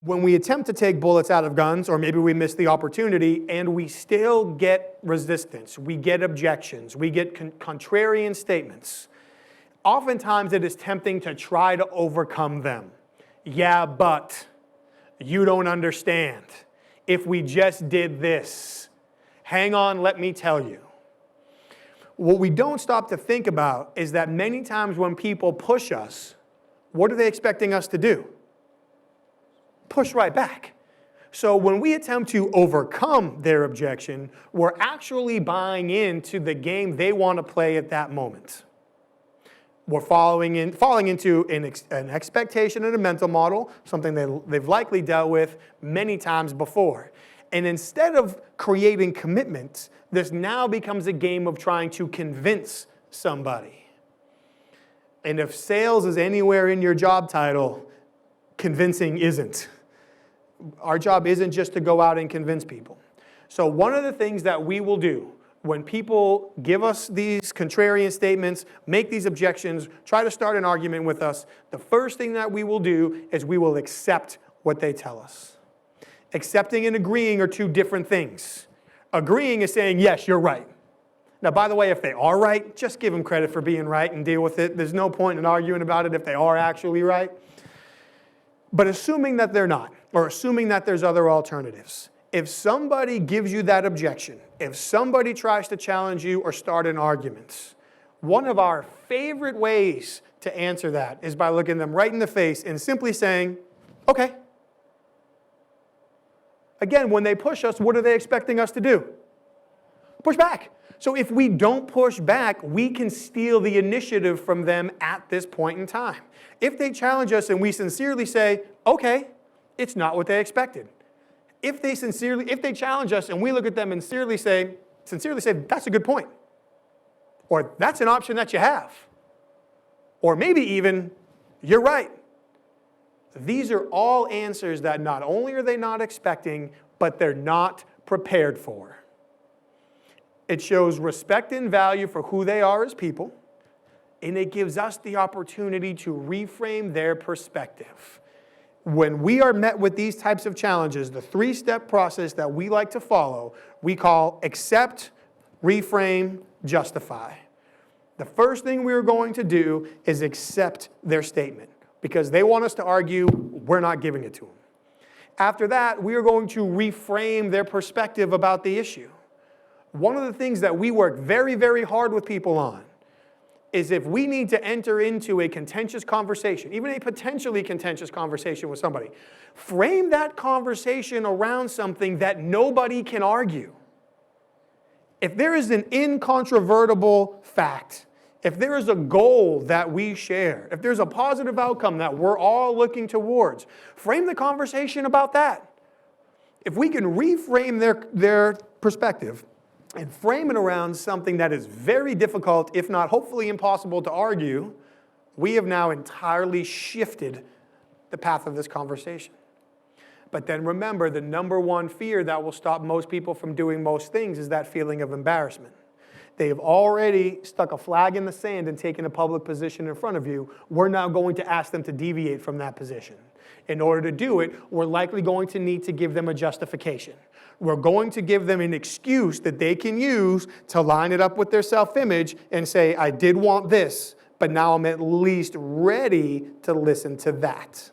when we attempt to take bullets out of guns, or maybe we miss the opportunity, and we still get resistance, we get objections, we get contrarian statements, oftentimes it is tempting to try to overcome them. Yeah, but you don't understand. If we just did this, hang on, let me tell you. What we don't stop to think about is that many times when people push us, what are they expecting us to do? Push right back. So when we attempt to overcome their objection, we're actually buying into the game they want to play at that moment. We're falling into an expectation and a mental model, something they've likely dealt with many times before. And instead of creating commitment, this now becomes a game of trying to convince somebody. And if sales is anywhere in your job title, convincing isn't. Our job isn't just to go out and convince people. So one of the things that we will do when people give us these contrarian statements, make these objections, try to start an argument with us, the first thing that we will do is we will accept what they tell us. Accepting and agreeing are two different things. Agreeing is saying, yes, you're right. Now, by the way, if they are right, just give them credit for being right and deal with it. There's no point in arguing about it if they are actually right. But assuming that they're not, or assuming that there's other alternatives, if somebody gives you that objection, if somebody tries to challenge you or start an argument, one of our favorite ways to answer that is by looking them right in the face and simply saying, okay. Again, when they push us, what are they expecting us to do? Push back. So if we don't push back, we can steal the initiative from them at this point in time. If they challenge us and we sincerely say, okay, it's not what they expected. If they challenge us and we look at them and sincerely say, that's a good point. Or that's an option that you have. Or maybe even, you're right. These are all answers that not only are they not expecting, but they're not prepared for. It shows respect and value for who they are as people, and it gives us the opportunity to reframe their perspective. When we are met with these types of challenges, the three-step process that we like to follow, we call accept, reframe, justify. The first thing we're going to do is accept their statement, because they want us to argue, we're not giving it to them. After that, we are going to reframe their perspective about the issue. One of the things that we work very, very hard with people on is if we need to enter into a contentious conversation, even a potentially contentious conversation with somebody, frame that conversation around something that nobody can argue. If there is an incontrovertible fact, if there is a goal that we share, if there's a positive outcome that we're all looking towards, frame the conversation about that. If we can reframe their perspective and frame it around something that is very difficult, if not hopefully impossible to argue, we have now entirely shifted the path of this conversation. But then remember, the number one fear that will stop most people from doing most things is that feeling of embarrassment. They've already stuck a flag in the sand and taken a public position in front of you. We're now going to ask them to deviate from that position. In order to do it, we're likely going to need to give them a justification. We're going to give them an excuse that they can use to line it up with their self-image and say, I did want this, but now I'm at least ready to listen to that.